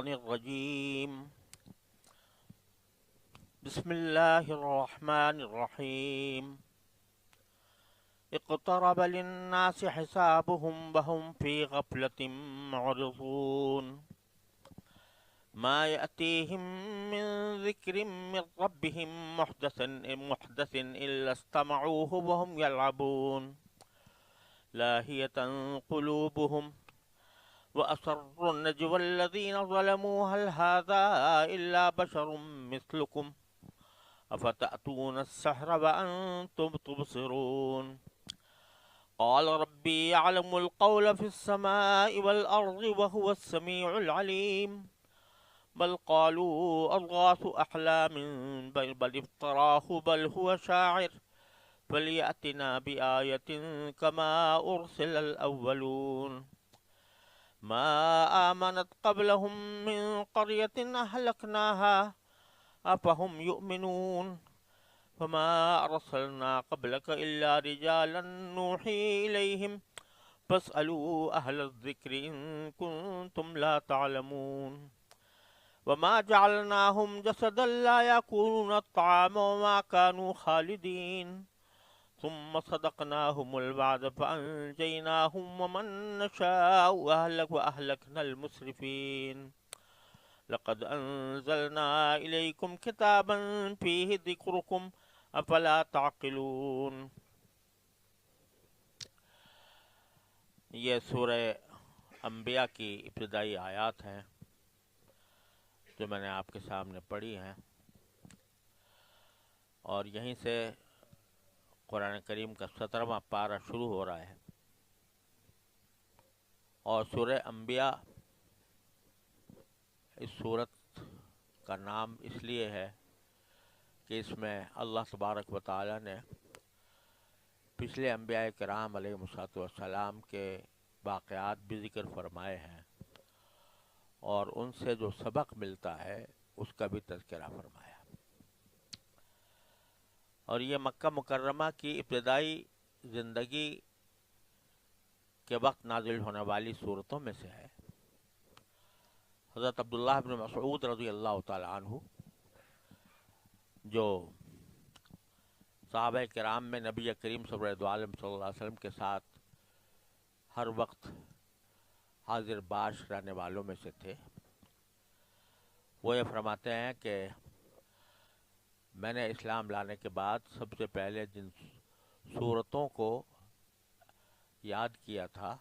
الشيطان الرجيم. بسم الله الرحمن الرحيم. اقترب للناس حسابهم وهم في غفلة معرضون. ما يأتيهم من ذكر من ربهم محدث إلا استمعوه وهم يلعبون لاهية قلوبهم وأسروا النجوى الذين ظلموا هل هذا إلا بشر مثلكم أفتأتون السحر وأنتم تبصرون. قال ربي يعلم القول في السماء والأرض وهو السميع العليم. بل قالوا أضغاث أحلام بل افتراه بل هو شاعر فليأتنا بآية كما أرسل الأولون. ما آمنت قبلهم من قرية أهلكناها أفهم يؤمنون. فما أرسلنا قبلك إلا رجالا نوحي إليهم فاسألوا أهل الذكر إن كنتم لا تعلمون. وما جعلناهم جسدا لا يأكلون الطعام وما كانوا خالدين. ثم صدقناهم الوعد فأنجيناهم ومن نشاء وأهلكنا المسرفين. لقد أنزلنا إليكم كتابا فيه ذكركم أفلا تعقلون. یہ سورہ انبیاء کی ابتدائی آیات ہیں جو میں نے آپ کے سامنے پڑھی ہیں، اور یہیں سے قرآن کریم کا 17واں پارہ شروع ہو رہا ہے. اور سورہ انبیاء اس سورت کا نام اس لیے ہے کہ اس میں اللہ تبارک و تعالی نے پچھلے انبیاء کرام علیہ السلام کے واقعات بھی ذکر فرمائے ہیں، اور ان سے جو سبق ملتا ہے اس کا بھی تذکرہ فرمایا. اور یہ مکہ مکرمہ کی ابتدائی زندگی کے وقت نازل ہونے والی صورتوں میں سے ہے. حضرت عبداللہ بن مسعود رضی اللہ تعالی عنہ، جو صحابہ کرام میں نبی کریم صلی اللہ علیہ وسلم کے ساتھ ہر وقت حاضر باش رہنے والوں میں سے تھے، وہ یہ فرماتے ہیں کہ میں نے اسلام لانے کے بعد سب سے پہلے جن صورتوں کو یاد کیا تھا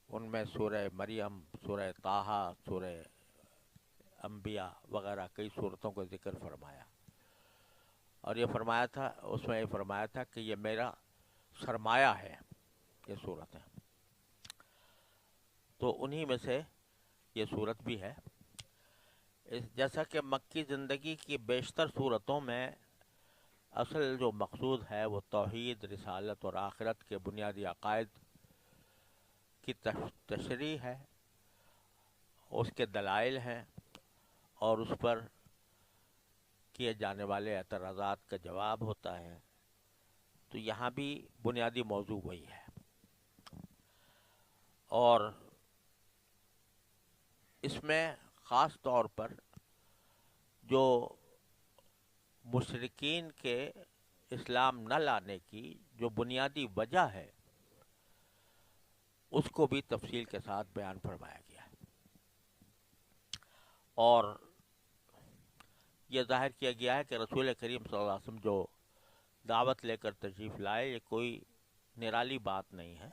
ان میں سورہ مریم، سورہ طٰہٰ، سورہ انبیاء وغیرہ کئی صورتوں کو ذکر فرمایا. اور یہ فرمایا تھا، اس میں یہ فرمایا تھا کہ یہ میرا سرمایہ ہے یہ صورتیں. تو انہی میں سے یہ صورت بھی ہے. جیسا کہ مکی زندگی کی بیشتر صورتوں میں اصل جو مقصود ہے وہ توحید، رسالت اور آخرت کے بنیادی عقائد کی تشریح ہے، اس کے دلائل ہیں، اور اس پر کیے جانے والے اعتراضات کا جواب ہوتا ہے. تو یہاں بھی بنیادی موضوع وہی ہے. اور اس میں خاص طور پر جو مشرکین کے اسلام نہ لانے کی جو بنیادی وجہ ہے اس کو بھی تفصیل کے ساتھ بیان فرمایا گیا ہے. اور یہ ظاہر کیا گیا ہے کہ رسول کریم صلی اللہ علیہ وسلم جو دعوت لے کر تشریف لائے یہ کوئی نرالی بات نہیں ہے.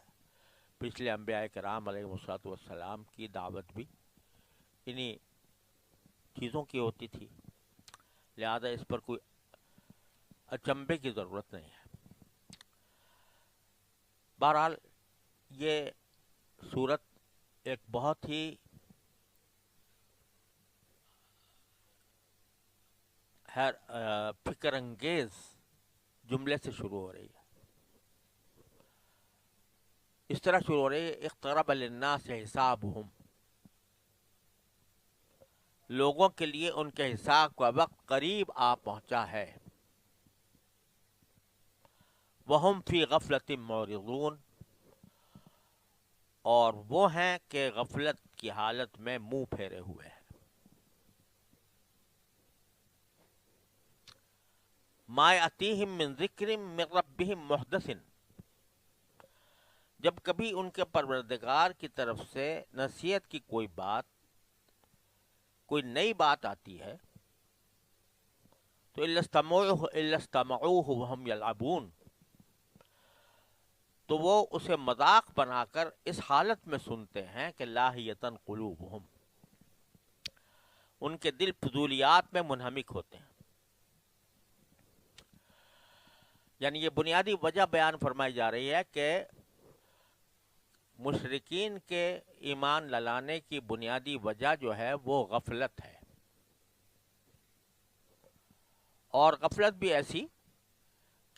پچھلے انبیاء کرام علیہ السلام کی دعوت بھی انہی چیزوں کی ہوتی تھی، لہذا اس پر کوئی اچنبے کی ضرورت نہیں ہے. بہرحال یہ صورت ایک بہت ہی فکر انگیز جملے سے شروع ہو رہی ہے. اس طرح شروع ہو رہی ہے: اقترب للناس حسابهم، لوگوں کے لیے ان کے حساب کا وقت قریب آ پہنچا ہے. وہم فی غفلۃ معرضون، اور وہ ہیں کہ غفلت کی حالت میں منہ پھیرے ہوئے ہیں. ما یأتیہم من ذکر من ربہم محدث، جب کبھی ان کے پروردگار کی طرف سے نصیحت کی کوئی بات، کوئی نئی بات آتی ہے، تو الا استمعوہ وہم یلعبون، تو وہ اسے مذاق بنا کر اس حالت میں سنتے ہیں کہ لاہیتن قلوبہم، ان کے دل فضولیات میں منہمک ہوتے ہیں. یعنی یہ بنیادی وجہ بیان فرمائی جا رہی ہے کہ مشرکین کے ایمان لانے کی بنیادی وجہ جو ہے وہ غفلت ہے، اور غفلت بھی ایسی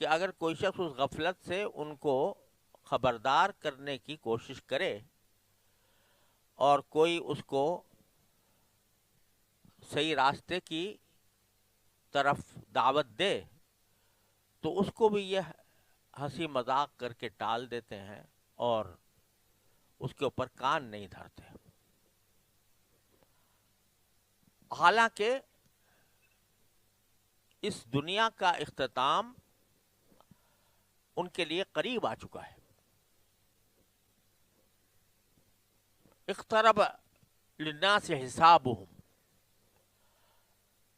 کہ اگر کوئی شخص اس غفلت سے ان کو خبردار کرنے کی کوشش کرے اور کوئی اس کو صحیح راستے کی طرف دعوت دے تو اس کو بھی یہ ہنسی مذاق کر کے ٹال دیتے ہیں اور اس کے اوپر کان نہیں دھرتے. حالانکہ اس دنیا کا اختتام ان کے لیے قریب آ چکا ہے. اقترب للناس حسابهم،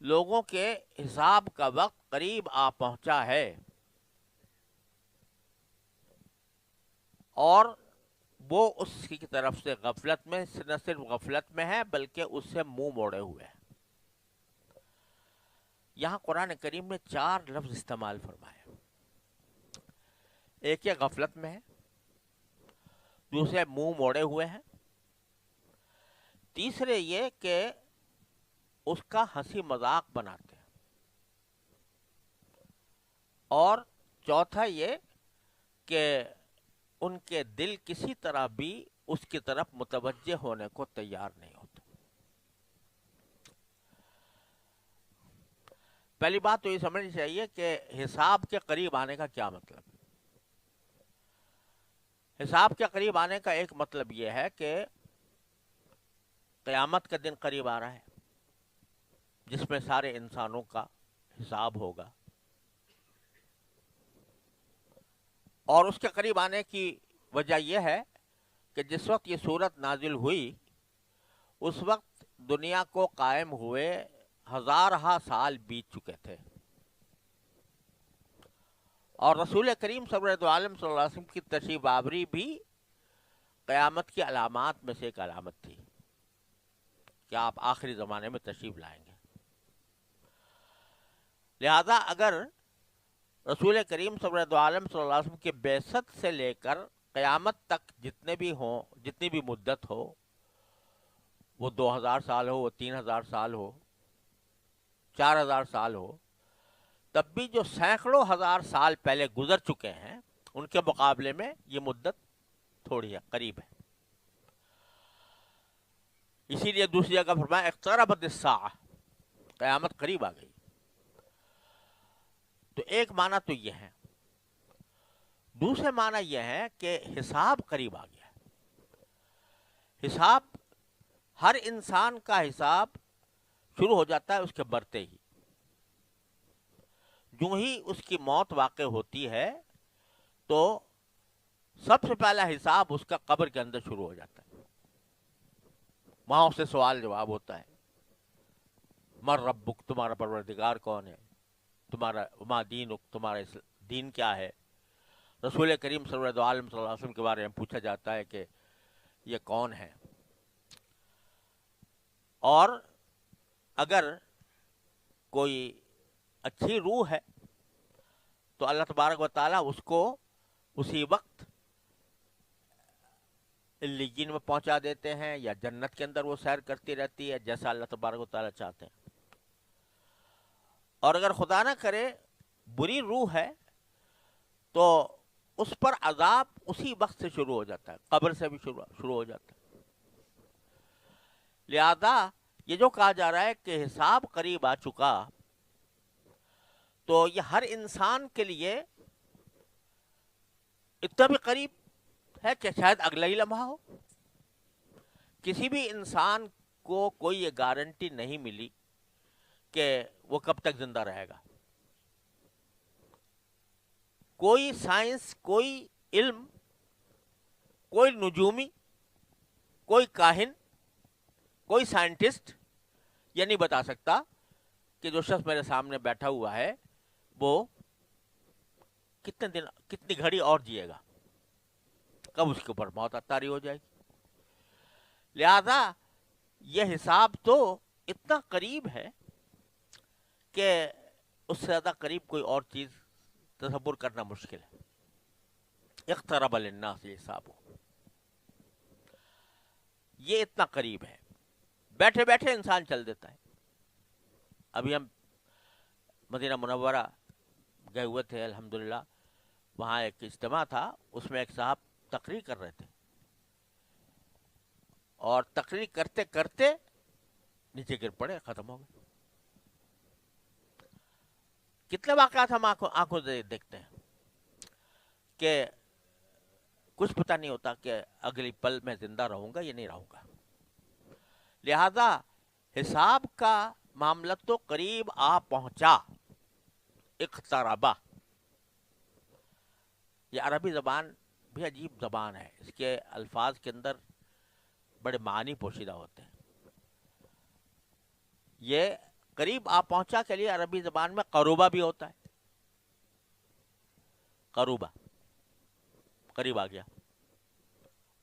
لوگوں کے حساب کا وقت قریب آ پہنچا ہے، اور وہ اس کی طرف سے غفلت میں، نہ صرف غفلت میں ہے بلکہ اس سے منہ موڑے ہوئے ہیں. یہاں قرآن کریم نے 4 لفظ استعمال فرمائے. ایک یہ غفلت میں ہے، دوسرے منہ موڑے ہوئے ہیں، تیسرے یہ کہ اس کا ہنسی مذاق بناتے ہیں، اور چوتھا یہ کہ ان کے دل کسی طرح بھی اس کی طرف متوجہ ہونے کو تیار نہیں ہوتے. پہلی بات تو یہ سمجھنی چاہیے کہ حساب کے قریب آنے کا کیا مطلب ہے. حساب کے قریب آنے کا ایک مطلب یہ ہے کہ قیامت کا دن قریب آ رہا ہے جس میں سارے انسانوں کا حساب ہوگا، اور اس کے قریب آنے کی وجہ یہ ہے کہ جس وقت یہ صورت نازل ہوئی اس وقت دنیا کو قائم ہوئے ہزارہا سال بیت چکے تھے، اور رسول کریم صلی اللہ علیہ وسلم کی تشریف آوری بھی قیامت کی علامات میں سے ایک علامت تھی کہ آپ آخری زمانے میں تشریف لائیں گے. لہذا اگر رسول کریم صلی اللہ علیہ وسلم کے بعثت سے لے کر قیامت تک جتنی بھی مدت ہو، وہ 2000 سال ہو، وہ 3000 سال ہو، 4000 سال ہو، تب بھی جو سینکڑوں ہزار سال پہلے گزر چکے ہیں ان کے مقابلے میں یہ مدت تھوڑی ہے، قریب ہے. اسی لیے دوسری جگہ فرمایا اقتربت الساعہ، قیامت قریب آ گئی. تو ایک معنی تو یہ ہے. دوسرے معنی یہ ہے کہ حساب قریب آ گیا ہے. حساب، ہر انسان کا حساب شروع ہو جاتا ہے اس کے مرتے ہی. جو ہی اس کی موت واقع ہوتی ہے تو سب سے پہلا حساب اس کا قبر کے اندر شروع ہو جاتا ہے. وہاں اس سے سوال جواب ہوتا ہے، مر ربک، تمہارا پروردگار کون ہے، تمہارا ما دینک، تمہارا دین کیا ہے. رسول کریم صلی اللہ علیہ وسلم کے بارے میں پوچھا جاتا ہے کہ یہ کون ہے. اور اگر کوئی اچھی روح ہے تو اللہ تبارک و تعالیٰ اس کو اسی وقت علیین میں پہنچا دیتے ہیں، یا جنت کے اندر وہ سیر کرتی رہتی ہے جیسا اللہ تبارک و تعالیٰ چاہتے ہیں. اور اگر خدا نہ کرے بری روح ہے تو اس پر عذاب اسی وقت سے شروع ہو جاتا ہے، قبر سے بھی شروع ہو جاتا ہے. لہذا یہ جو کہا جا رہا ہے کہ حساب قریب آ چکا، تو یہ ہر انسان کے لیے اتنا بھی قریب ہے کہ شاید اگلا ہی لمحہ ہو، کسی بھی انسان کو کوئی یہ گارنٹی نہیں ملی کہ وہ کب تک زندہ رہے گا. کوئی سائنس، کوئی علم، کوئی نجومی، کوئی کاہن، کوئی سائنٹسٹ یہ نہیں بتا سکتا کہ جو شخص میرے سامنے بیٹھا ہوا ہے وہ کتنے دن، کتنی گھڑی اور جیے گا، کب اس کے اوپر موت عطاری ہو جائے گی. لہذا یہ حساب تو اتنا قریب ہے کہ اس سے زیادہ قریب کوئی اور چیز تصور کرنا مشکل ہے. اقترب للناس حساب، یہ اتنا قریب ہے، بیٹھے بیٹھے انسان چل دیتا ہے. ابھی ہم مدینہ منورہ گئے ہوئے تھے الحمدللہ، وہاں ایک اجتماع تھا، اس میں ایک صاحب تقریر کر رہے تھے، اور تقریر کرتے کرتے نیچے گر پڑے، ختم ہو گئے. کتنے واقعات ہم آنکھوں سے دیکھتے ہیں کہ کچھ پتہ نہیں ہوتا کہ اگلی پل میں زندہ رہوں گا یا نہیں رہوں گا. لہذا حساب کا معاملہ تو قریب آ پہنچا، اقتربا. یہ عربی زبان بھی عجیب زبان ہے، اس کے الفاظ کے اندر بڑے معنی پوشیدہ ہوتے ہیں. یہ قریب آ پہنچا کے لیے عربی زبان میں قروبہ بھی ہوتا ہے. قروبہ قریب آ گیا،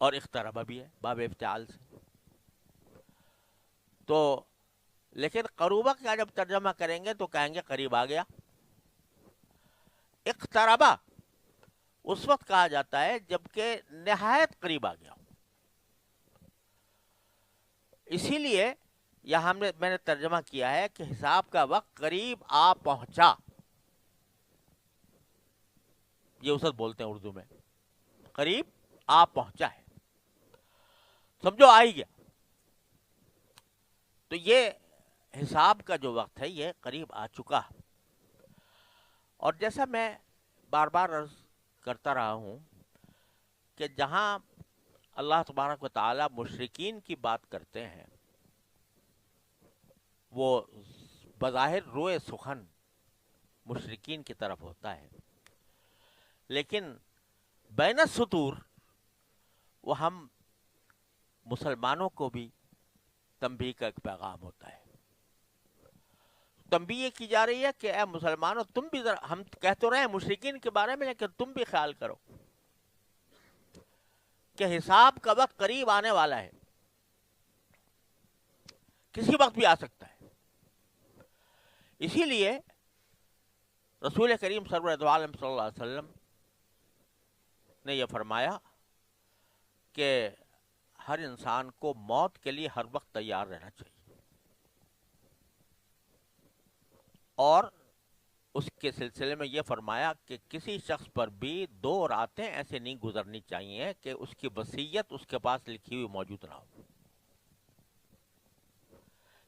اور اقتربہ بھی ہے باب افتعال سے. تو لیکن قروبہ کا جب ترجمہ کریں گے تو کہیں گے قریب آ گیا. اقتربہ اس وقت کہا جاتا ہے جبکہ نہایت قریب آ گیا. اسی لیے یہاں میں نے ترجمہ کیا ہے کہ حساب کا وقت قریب آ پہنچا. یہ اس وقت بولتے ہیں اردو میں، قریب آ پہنچا ہے، سمجھو آ ہی گیا. تو یہ حساب کا جو وقت ہے یہ قریب آ چکا. اور جیسا میں بار بار عرض کرتا رہا ہوں کہ جہاں اللہ تبارک و تعالی مشرکین کی بات کرتے ہیں وہ بظاہر روئے سخن مشرکین کی طرف ہوتا ہے، لیکن بین السطور وہ ہم مسلمانوں کو بھی تنبیہ کا ایک پیغام ہوتا ہے. تنبیہ کی جا رہی ہے کہ اے مسلمانوں تم بھی ذرا، ہم کہہ تو رہے ہیں مشرکین کے بارے میں، لیکن تم بھی خیال کرو کہ حساب کا وقت قریب آنے والا ہے، کسی وقت بھی آ سکتا ہے. اسی لیے رسول کریم سرور دو عالم صلی اللہ علیہ وسلم نے یہ فرمایا کہ ہر انسان کو موت کے لیے ہر وقت تیار رہنا چاہیے، اور اس کے سلسلے میں یہ فرمایا کہ کسی شخص پر بھی 2 راتیں ایسے نہیں گزرنی چاہیے کہ اس کی وصیت اس کے پاس لکھی ہوئی موجود نہ ہو.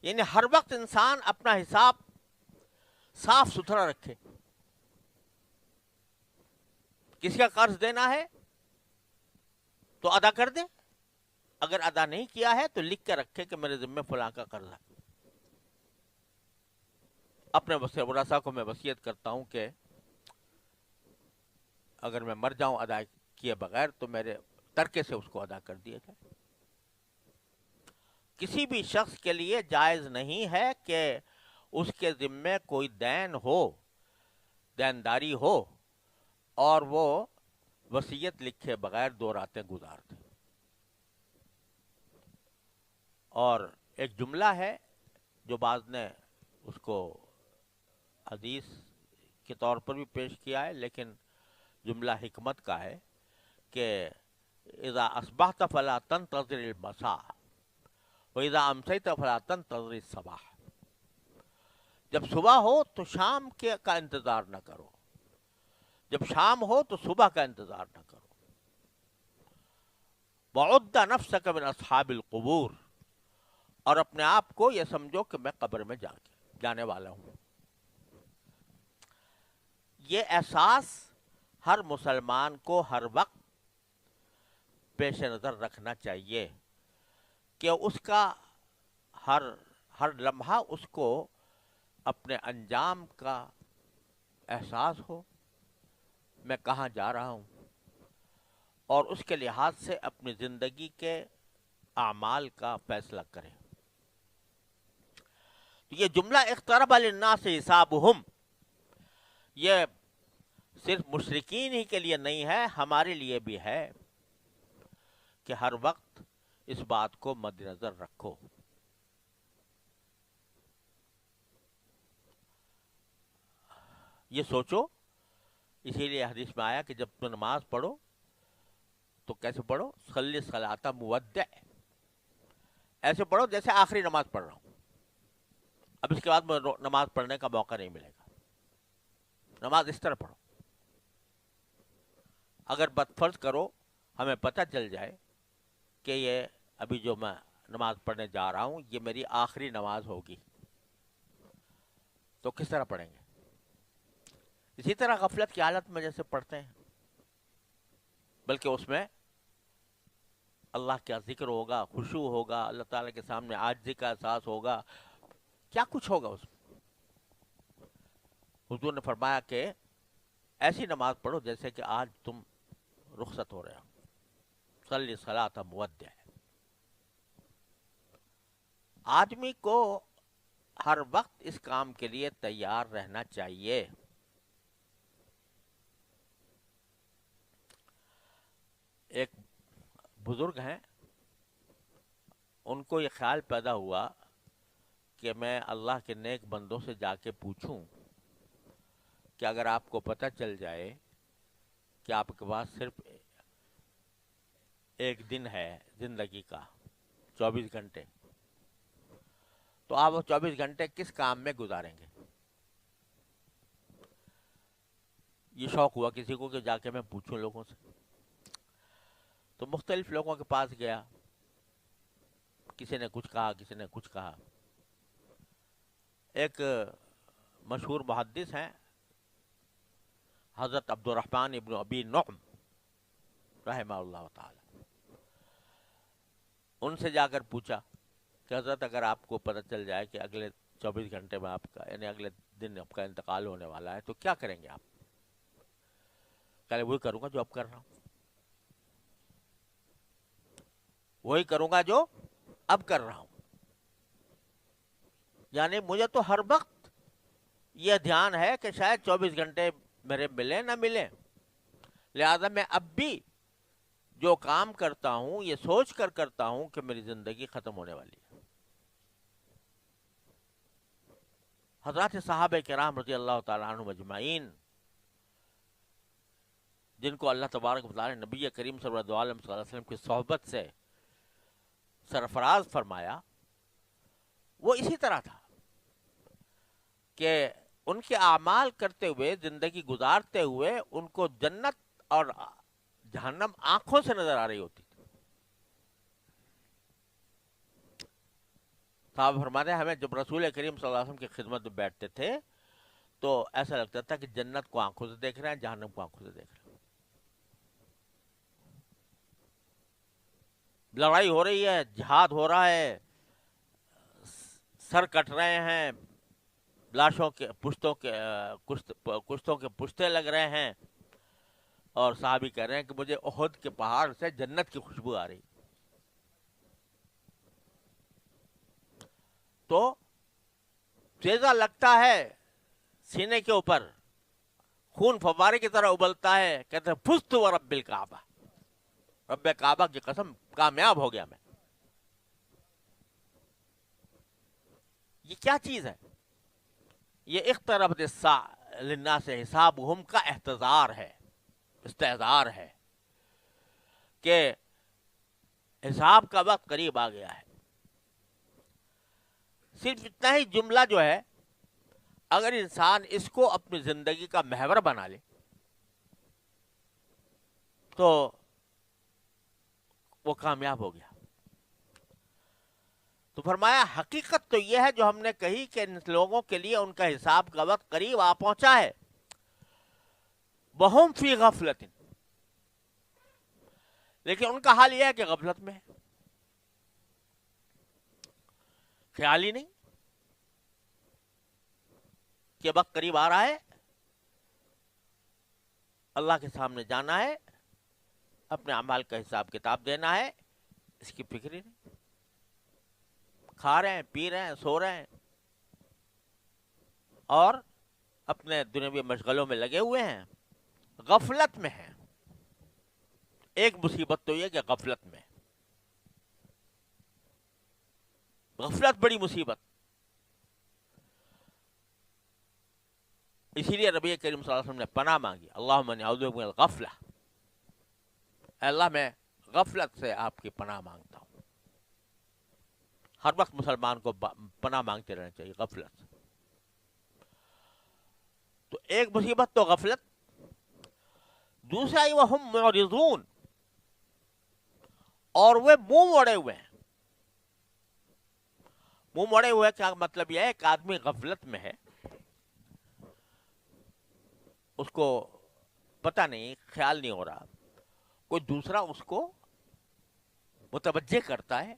یعنی ہر وقت انسان اپنا حساب صاف ستھرا رکھے. کسی کا قرض دینا ہے تو ادا کر دے، اگر ادا نہیں کیا ہے تو لکھ کے رکھے کہ میرے ذمہ فلاں کا قرض ہے. اپنے ورثاء کو میں وصیت کرتا ہوں کہ اگر میں مر جاؤں ادا کیے بغیر تو میرے ترکے سے اس کو ادا کر دیا جائے. کسی بھی شخص کے لیے جائز نہیں ہے کہ اس کے ذمے کوئی دین ہو، دینداری ہو، اور وہ وصیت لکھے بغیر 2 راتیں گزار دے. اور ایک جملہ ہے جو بعض نے اس کو حدیث کے طور پر بھی پیش کیا ہے، لیکن جملہ حکمت کا ہے کہ اذا اصبحت فلا تنتظر المساء واذا امسیت فلا تنتظر الصباح. جب صبح ہو تو شام کا انتظار نہ کرو، جب شام ہو تو صبح کا انتظار نہ کرو. وعد نفسک من اصحاب القبور، اور اپنے آپ کو یہ سمجھو کہ میں قبر میں جانے والا ہوں. یہ احساس ہر مسلمان کو ہر وقت پیش نظر رکھنا چاہیے کہ اس کا ہر ہر لمحہ اس کو اپنے انجام کا احساس ہو، میں کہاں جا رہا ہوں، اور اس کے لحاظ سے اپنی زندگی کے اعمال کا فیصلہ کرے. یہ جملہ اقترب للناس حسابہم، یہ صرف مشرکین ہی کے لیے نہیں ہے، ہمارے لیے بھی ہے کہ ہر وقت اس بات کو مد نظر رکھو. یہ سوچو. اسی لیے حدیث میں آیا کہ جب تم نماز پڑھو تو کیسے پڑھو؟ صلی صلاۃ مودع، ایسے پڑھو جیسے آخری نماز پڑھ رہا ہوں. اب اس کے بعد نماز پڑھنے کا موقع نہیں ملے گا. نماز اس طرح پڑھو. اگر بدفرض کرو ہمیں پتہ چل جائے کہ یہ ابھی جو میں نماز پڑھنے جا رہا ہوں یہ میری آخری نماز ہوگی، تو کس طرح پڑھیں گے؟ اسی طرح غفلت کی حالت میں جیسے پڑھتے ہیں، بلکہ اس میں اللہ کا ذکر ہوگا، خشوع ہوگا، اللہ تعالیٰ کے سامنے عاجزی کا احساس ہوگا، کیا کچھ ہوگا اس میں. حضور نے فرمایا کہ ایسی نماز پڑھو جیسے کہ آج تم رخصت ہو رہے ہو. صلی صلاۃ مودع. آدمی کو ہر وقت اس کام کے لیے تیار رہنا چاہیے. ایک بزرگ ہیں، ان کو یہ خیال پیدا ہوا کہ میں اللہ کے نیک بندوں سے جا کے پوچھوں کہ اگر آپ کو پتہ چل جائے کہ آپ کے پاس صرف ایک دن ہے زندگی کا، 24 گھنٹے، تو آپ وہ 24 گھنٹے کس کام میں گزاریں گے؟ یہ شوق ہوا کسی کو کہ جا کے میں پوچھوں لوگوں سے. تو مختلف لوگوں کے پاس گیا، کسی نے کچھ کہا، کسی نے کچھ کہا. ایک مشہور محدث ہیں حضرت عبد الرحمن ابن ابی نعم رحمہ اللہ تعالی، ان سے جا کر پوچھا کہ حضرت اگر آپ کو پتہ چل جائے کہ اگلے 24 گھنٹے میں آپ کا یعنی اگلے دن آپ کا انتقال ہونے والا ہے تو کیا کریں گے آپ؟ کہ وہی کروں گا جو اب کر رہا ہوں، وہی کروں گا جو اب کر رہا ہوں. یعنی مجھے تو ہر وقت یہ دھیان ہے کہ شاید 24 گھنٹے میرے ملیں نہ ملیں، لہذا میں اب بھی جو کام کرتا ہوں یہ سوچ کر کرتا ہوں کہ میری زندگی ختم ہونے والی ہے. حضرات صحابہ کرام رضی اللہ تعالیٰ عنہم اجمعین، جن کو اللہ تبارک و تعالیٰ نے نبی کریم صلی اللہ علیہ وسلم کی صحبت سے سرفراز فرمایا، وہ اسی طرح تھا کہ ان کے اعمال کرتے ہوئے، زندگی گزارتے ہوئے ان کو جنت اور جہنم آنکھوں سے نظر آ رہی ہوتی تھی. صاحب فرماتے ہیں ہمیں جب رسول کریم صلی اللہ علیہ وسلم کی خدمت میں بیٹھتے تھے تو ایسا لگتا تھا کہ جنت کو آنکھوں سے دیکھ رہے ہیں، جہنم کو آنکھوں سے دیکھ رہے ہیں. لڑائی ہو رہی ہے، جہاد ہو رہا ہے، سر کٹ رہے ہیں، لاشوں کے پشتوں کے کشتوں کے پشتے لگ رہے ہیں، اور صحابی کہہ رہے ہیں کہ مجھے احد کے پہاڑ سے جنت کی خوشبو آ رہی. تو تیزا لگتا ہے سینے کے اوپر، خون فوارے کی طرح ابلتا ہے. کہتے ہیں فزت و رب الکعبہ، رب کعبہ کی قسم کامیاب ہو گیا میں. یہ کیا چیز ہے؟ یہ اقتربت الساعة للناس حسابهم کا احتضار ہے، استحضار ہے کہ حساب کا وقت قریب آ گیا ہے. صرف اتنا ہی جملہ جو ہے اگر انسان اس کو اپنی زندگی کا محور بنا لے تو وہ کامیاب ہو گیا. تو فرمایا حقیقت تو یہ ہے جو ہم نے کہی کہ ان لوگوں کے لیے ان کا حساب کا وقت قریب آ پہنچا ہے. وہم فی غفلت، لیکن ان کا حال یہ ہے کہ غفلت میں ہے. خیال ہی نہیں کہ وقت قریب آ رہا ہے، اللہ کے سامنے جانا ہے، اپنے اعمال کا حساب کتاب دینا ہے، اس کی فکر ہی نہیں. کھا رہے ہیں، پی رہے ہیں، سو رہے ہیں اور اپنے دنیاوی مشغلوں میں لگے ہوئے ہیں، غفلت میں ہیں. ایک مصیبت تو یہ کہ غفلت میں، غفلت بڑی مصیبت. اسی لیے نبی کریم صلی اللہ علیہ وسلم نے پناہ مانگی، اللہم انی اعوذ بک من الغفلہ، اے اللہ میں غفلت سے آپ کی پناہ مانگتا ہوں. ہر وقت مسلمان کو پناہ مانگتے رہنا چاہیے غفلت سے. تو ایک مصیبت تو غفلت، دوسرا وہم معرضون، اور وہ منہ موڑے ہوئے ہیں. منہ موڑے ہوئے کیا مطلب یہ ہے؟ ایک آدمی غفلت میں ہے، اس کو پتہ نہیں، خیال نہیں ہو رہا، کوئی دوسرا اس کو متوجہ کرتا ہے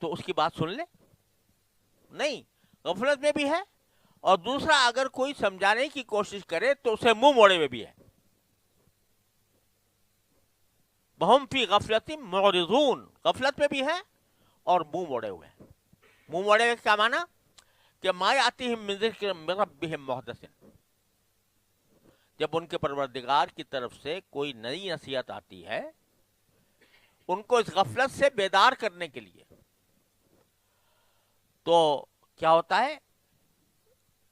تو اس کی بات سن لے. نہیں، غفلت میں بھی ہے، اور دوسرا اگر کوئی سمجھانے کی کوشش کرے تو اسے منہ موڑے ہوئے بھی ہے. وہم فی غفلت معرضون، غفلت میں بھی ہے اور منہ موڑے ہوئے ہیں. منہ موڑے ہوئے کیا معنی؟ کہ ما یاتیہم من ذکر من ربہم محدث، جب ان کے پروردگار کی طرف سے کوئی نئی نصیحت آتی ہے ان کو اس غفلت سے بیدار کرنے کے لیے، تو کیا ہوتا ہے؟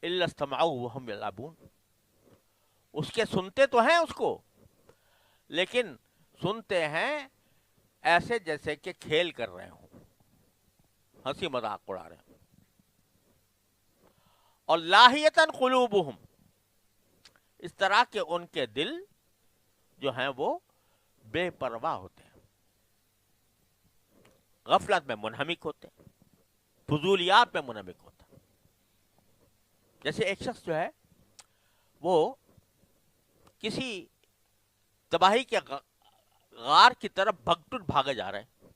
الا استمعوا وهم يلعبون، اس کے سنتے تو ہیں اس کو، لیکن سنتے ہیں ایسے جیسے کہ کھیل کر رہے ہوں، ہنسی مذاق اڑا رہے ہوں. اور لاہیتاً قلوبہم، اس طرح کے ان کے دل جو ہیں وہ بے پرواہ ہوتے ہیں، غفلت میں منہمک ہوتے ہیں، فضولیات میں منہمک ہوتا ہے. جیسے ایک شخص جو ہے وہ کسی تباہی کے غار کی طرف بھگٹٹ بھاگے جا رہے ہیں،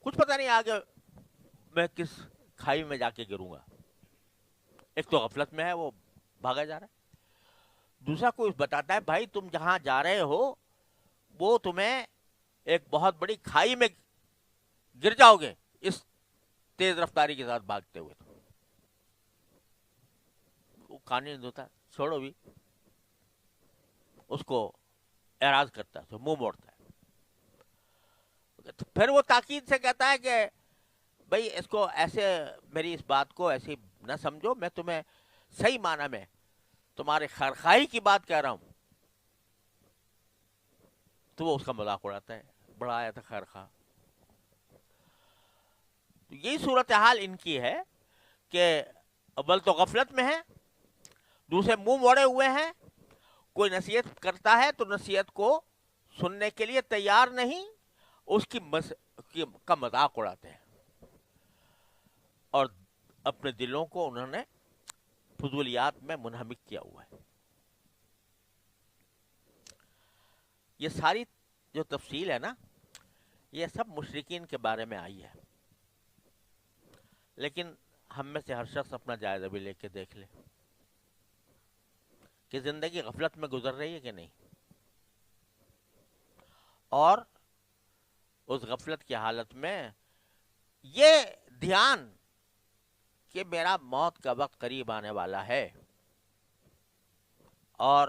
کچھ پتہ نہیں آگے میں کس کھائی میں جا کے گروں گا. ایک تو غفلت میں ہے، وہ بھاگا جا رہا ہے. دوسرا کوئی بتاتا ہے بھائی تم جہاں جا رہے ہو وہ تمہیں ایک بہت بڑی کھائی میں گر جاؤ گے اس تیز رفتاری کے ساتھ بھاگتے ہوئے. وہ کان نہیں دھوتا، چھوڑو بھی، اس کو اعراض کرتا ہے تو منہ موڑتا ہے. پھر وہ تاکید سے کہتا ہے کہ بھائی اس کو ایسے، میری اس بات کو ایسی نہ سمجھو، میں تمہیں صحیح معنی میں تمہارے خیرخواہی کی بات کہہ رہا ہوں. تو وہ اس کا مذاق اڑاتا ہے، بڑا آیا تھا خیرخواہ. تو یہی صورتحال ان کی ہے کہ اول تو غفلت میں ہے، دوسرے منہ موڑے ہوئے ہیں، کوئی نصیحت کرتا ہے تو نصیحت کو سننے کے لیے تیار نہیں، اس کا مذاق اڑاتے ہیں، اور اپنے دلوں کو انہوں نے فضولیات میں منہمک کیا ہوا ہے. یہ ساری جو تفصیل ہے نا، یہ سب مشرکین کے بارے میں آئی ہے، لیکن ہم میں سے ہر شخص اپنا جائزہ بھی لے کے دیکھ لے کہ زندگی غفلت میں گزر رہی ہے کہ نہیں، اور اس غفلت کی حالت میں یہ دھیان کہ میرا موت کا وقت قریب آنے والا ہے اور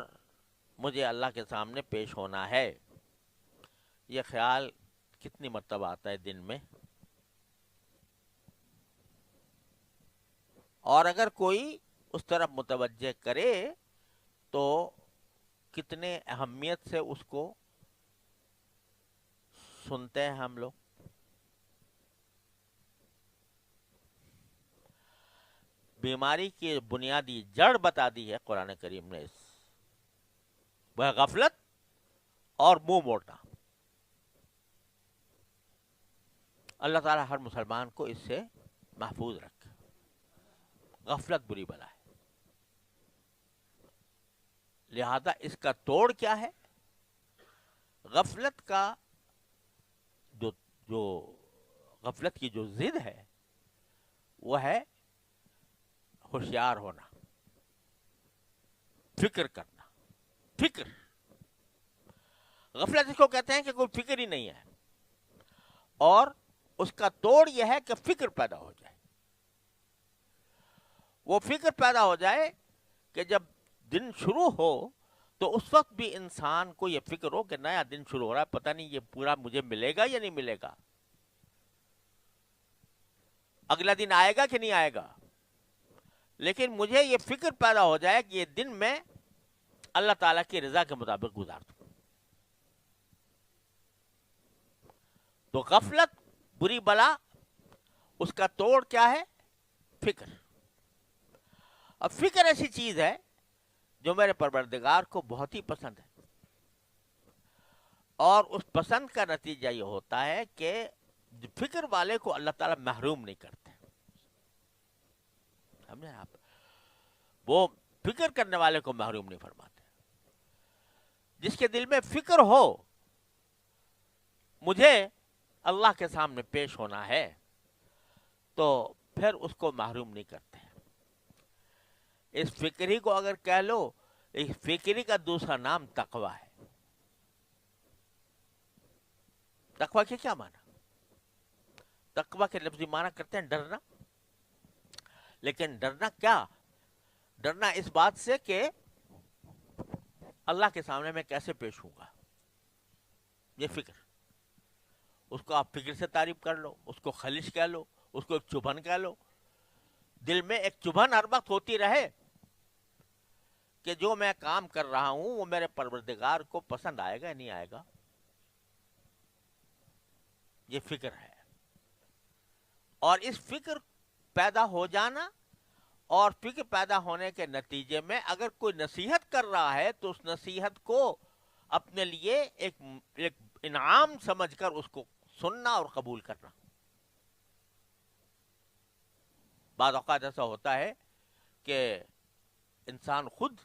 مجھے اللہ کے سامنے پیش ہونا ہے، یہ خیال کتنی مرتبہ آتا ہے دن میں. اور اگر کوئی اس طرف متوجہ کرے تو کتنے اہمیت سے اس کو سنتے ہیں ہم لوگ. بیماری کی بنیادی جڑ بتا دی ہے قرآن کریم نے، وہ غفلت اور منہ موڑنا. اللہ تعالیٰ ہر مسلمان کو اس سے محفوظ رکھے. غفلت بری بلا ہے، لہذا اس کا توڑ کیا ہے؟ غفلت کا جو غفلت کی جو ضد ہے وہ ہے ہوشیار ہونا، فکر کرنا. فکر، غفلت اس کو کہتے ہیں کہ کوئی فکر ہی نہیں ہے، اور اس کا توڑ یہ ہے کہ فکر پیدا ہو جائے. وہ فکر پیدا ہو جائے کہ جب دن شروع ہو تو اس وقت بھی انسان کو یہ فکر ہو کہ نیا دن شروع ہو رہا ہے، پتہ نہیں یہ پورا مجھے ملے گا یا نہیں ملے گا، اگلا دن آئے گا کہ نہیں آئے گا. لیکن مجھے یہ فکر پیدا ہو جائے کہ یہ دن میں اللہ تعالیٰ کی رضا کے مطابق گزار دوں. تو غفلت بری بلا، اس کا توڑ کیا ہے؟ فکر. اب فکر ایسی چیز ہے جو میرے پروردگار کو بہت ہی پسند ہے، اور اس پسند کا نتیجہ یہ ہوتا ہے کہ فکر والے کو اللہ تعالیٰ محروم نہیں کرتے. سمجھے آپ؟ وہ فکر کرنے والے کو محروم نہیں فرماتے. جس کے دل میں فکر ہو مجھے اللہ کے سامنے پیش ہونا ہے تو پھر اس کو محروم نہیں کرتے. اس فکری کو اگر کہہ لو، اس فکری کا دوسرا نام تقوی ہے. تقوی کے کیا معنی؟ تقوی کے لفظی معنی کرتے ہیں ڈرنا. لیکن ڈرنا کیا؟ ڈرنا اس بات سے کہ اللہ کے سامنے میں کیسے پیش ہوں گا، یہ فکر. اس کو آپ فکر سے تعریف کر لو، اس کو خلش کہہ لو، اس کو ایک چبھن کہہ لو. دل میں ایک چبھن ہر وقت ہوتی رہے کہ جو میں کام کر رہا ہوں وہ میرے پروردگار کو پسند آئے گا نہیں آئے گا. یہ فکر ہے. اور اس فکر پیدا ہو جانا اور فکر پیدا ہونے کے نتیجے میں اگر کوئی نصیحت کر رہا ہے تو اس نصیحت کو اپنے لیے ایک انعام سمجھ کر اس کو سننا اور قبول کرنا. بعض اوقات ایسا ہوتا ہے کہ انسان خود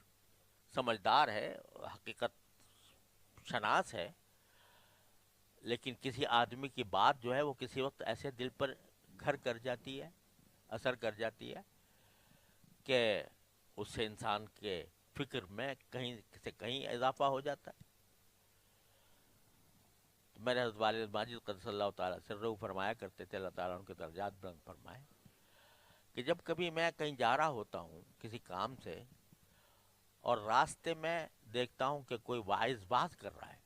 سمجھدار ہے، حقیقت شناس ہے، لیکن کسی آدمی کی بات جو ہے وہ کسی وقت ایسے دل پر گھر کر جاتی ہے، اثر کر جاتی ہے کہ اس سے انسان کے فکر میں کہیں سے کہیں اضافہ ہو جاتا ہے. میرے حضرت والد ماجد قدس اللہ تعالیٰ سرہ فرمایا کرتے تھے، اللہ تعالیٰ ان کے درجات بلند فرمائے، کہ جب کبھی میں کہیں جا رہا ہوتا ہوں کسی کام سے اور راستے میں دیکھتا ہوں کہ کوئی واعظ بات کر رہا ہے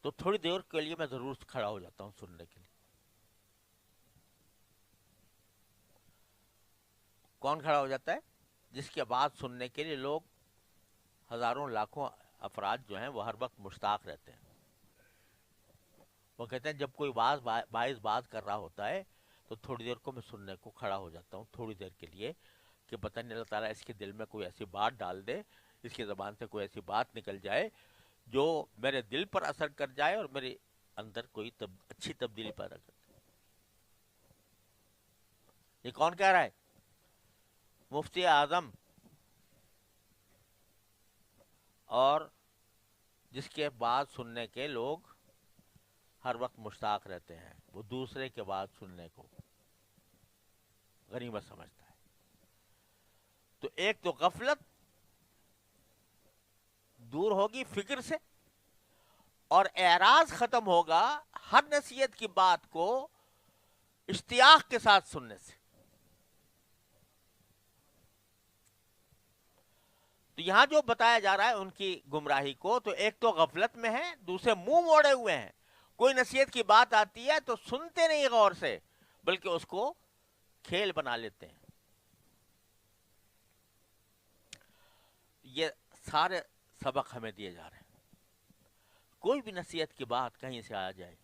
تو تھوڑی دیر کے لیے میں ضرور کھڑا ہو جاتا ہوں سننے کے لیے. کون کھڑا ہو جاتا ہے؟ جس کی بات سننے کے لیے لوگ ہزاروں لاکھوں افراد جو ہیں وہ ہر وقت مشتاق رہتے ہیں. وہ کہتے ہیں جب کوئی باعث بات کر رہا ہوتا ہے تو تھوڑی دیر کو میں سننے کو کھڑا ہو جاتا ہوں، تھوڑی دیر کے لیے، کہ پتہ نہیں اللہ تعالیٰ اس کے دل میں کوئی ایسی بات ڈال دے، اس کی زبان سے کوئی ایسی بات نکل جائے جو میرے دل پر اثر کر جائے اور میرے اندر کوئی اچھی تبدیلی پیدا کر دے. یہ کون کہہ رہا ہے؟ مفتی اعظم. اور جس کے بات سننے کے لوگ ہر وقت مشتاق رہتے ہیں، وہ دوسرے کے بات سننے کو غنیمت سمجھتا ہے. تو ایک تو غفلت دور ہوگی فکر سے، اور اعراض ختم ہوگا ہر نصیحت کی بات کو اشتیاق کے ساتھ سننے سے. تو یہاں جو بتایا جا رہا ہے ان کی گمراہی کو، تو ایک تو غفلت میں ہے، دوسرے منہ موڑے ہوئے ہیں. کوئی نصیحت کی بات آتی ہے تو سنتے نہیں غور سے، بلکہ اس کو کھیل بنا لیتے ہیں. یہ سارے سبق ہمیں دیے جا رہے ہیں. کوئی بھی نصیحت کی بات کہیں سے آ جائے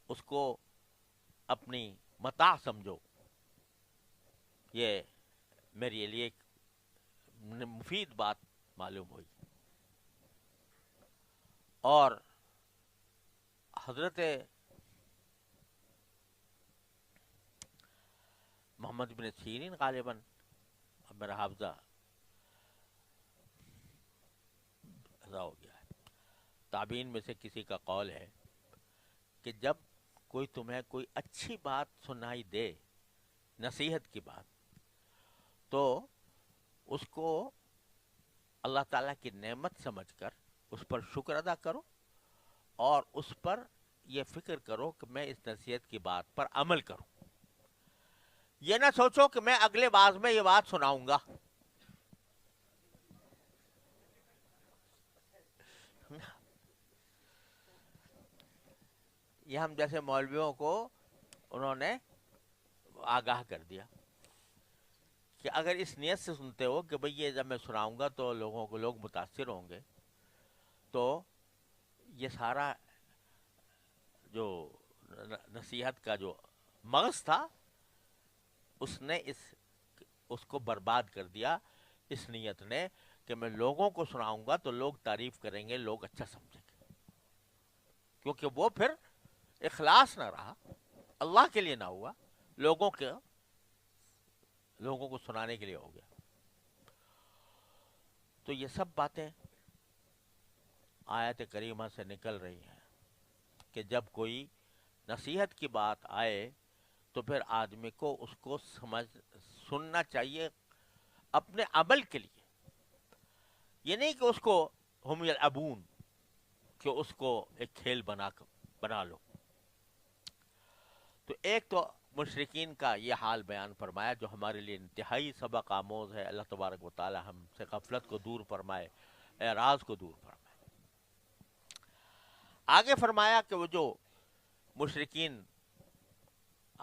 اس کو اپنی متاع سمجھو. یہ میرے لیے ایک مفید بات معلوم ہوئی. اور حضرت محمد بن سیرین غالباً، اب میرا حافظہ ہو گیا ہے، تابعین میں سے کسی کا قول ہے کہ جب کوئی تمہیں کوئی اچھی بات سنائی دے، نصیحت کی بات، تو اس کو اللہ تعالیٰ کی نعمت سمجھ کر اس پر شکر ادا کرو، اور اس پر یہ فکر کرو کہ میں اس نصیحت کی بات پر عمل کروں. یہ نہ سوچو کہ میں اگلے باز میں یہ بات سناؤں گا. یہ ہم جیسے مولویوں کو انہوں نے آگاہ کر دیا کہ اگر اس نیت سے سنتے ہو کہ بھئی یہ جب میں سناؤں گا تو لوگ متاثر ہوں گے، تو یہ سارا جو نصیحت کا جو مغز تھا اس نے اس کو برباد کر دیا اس نیت نے کہ میں لوگوں کو سناؤں گا تو لوگ تعریف کریں گے، لوگ اچھا سمجھیں گے. کیونکہ وہ پھر اخلاص نہ رہا، اللہ کے لیے نہ ہوا، لوگوں کو سنانے کے لیے ہو گیا. تو یہ سب باتیں آیت کریمہ سے نکل رہی ہیں کہ جب کوئی نصیحت کی بات آئے تو پھر آدمی کو اس کو سننا چاہیے اپنے عمل کے لیے. یہ نہیں کہ اس کو ہم یلعبون، کہ اس کو ایک کھیل بنا لو. تو ایک تو مشرکین کا یہ حال بیان فرمایا جو ہمارے لیے انتہائی سبق آموز ہے. اللہ تبارک و تعالی ہم سے غفلت کو دور فرمائے، اعراض کو دور فرمائے. آگے فرمایا کہ وہ جو مشرکین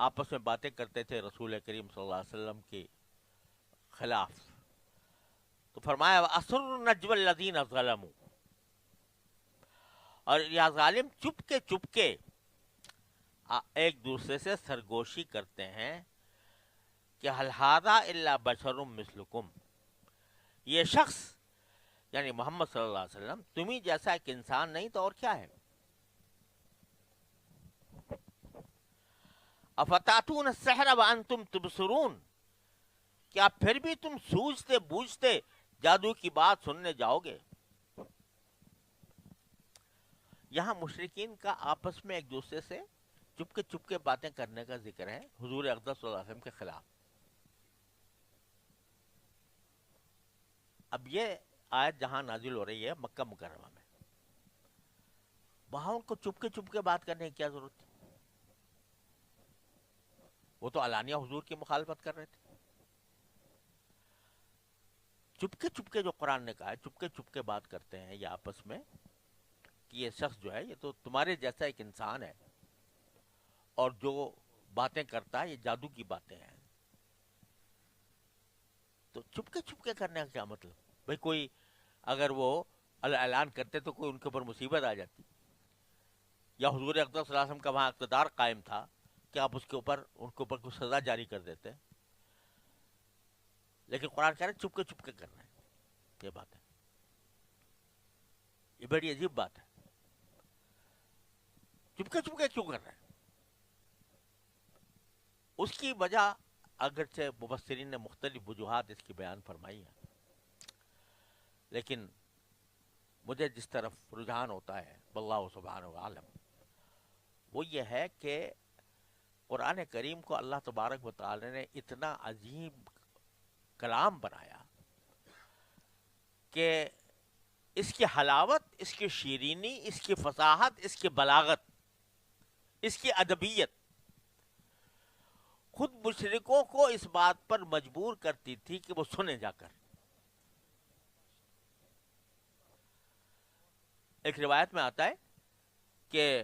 آپس میں باتیں کرتے تھے رسول کریم صلی اللہ علیہ وسلم کے خلاف، تو فرمایا وَأَسَرُّ النَّجْوَ الَّذِينَ ظَلَمُوا، اور یا ظالم چپ کے ایک دوسرے سے سرگوشی کرتے ہیں کہ هَلْ هَذَا إِلَّا بَشَرٌ مِثْلُكُمْ، یہ شخص یعنی محمد صلی اللہ علیہ وسلم تمہیں جیسا ایک انسان نہیں تو اور کیا ہے. افتاتون السحر وانتم تبصرون، کیا پھر بھی تم سوچتے بوجھتے جادو کی بات سننے جاؤ گے. یہاں مشرکین کا آپس میں ایک دوسرے سے چپ کے باتیں کرنے کا ذکر ہے حضور اقدس صلی اللہ علیہ وسلم کے خلاف. اب یہ آیت جہاں نازل ہو رہی ہے مکہ مکرمہ میں، وہاں ان کو چپ کے بات کرنے کی کیا ضرورت تھی؟ وہ تو علانیہ حضور کی مخالفت کر رہے تھے. چپ کے جو قرآن نے کہا ہے چپ کے بات کرتے ہیں یہ آپس میں کہ یہ شخص جو ہے یہ تو تمہارے جیسا ایک انسان ہے، اور جو باتیں کرتا ہے یہ جادو کی باتیں ہیں. تو چپ کے کرنے کا کیا مطلب؟ بھئی کوئی اگر وہ اعلان کرتے تو کوئی ان کے اوپر مصیبت آ جاتی، یا حضور اقدس صلی اللہ علیہ وسلم کا وہاں اقتدار قائم تھا کہ آپ ان کے اوپر کوئی سزا جاری کر دیتے. لیکن قرآن کہہ رہے ہیں چپ کے کر رہے ہیں یہ بات ہے. یہ بڑی عجیب بات ہے، چپ کے کیوں کر رہے ہیں؟ اس کی وجہ اگرچہ مبصرین نے مختلف وجوہات اس کی بیان فرمائی ہیں، لیکن مجھے جس طرف رجحان ہوتا ہے واللہ سبحانہ وعالم، وہ یہ ہے کہ قرآن کریم کو اللہ تبارک و تعالی نے اتنا عظیم کلام بنایا کہ اس کی حلاوت، اس کی شیرینی، اس کی فصاحت، اس کی بلاغت، اس کی ادبیت خود مشرکوں کو اس بات پر مجبور کرتی تھی کہ وہ سنے جا کر. ایک روایت میں آتا ہے کہ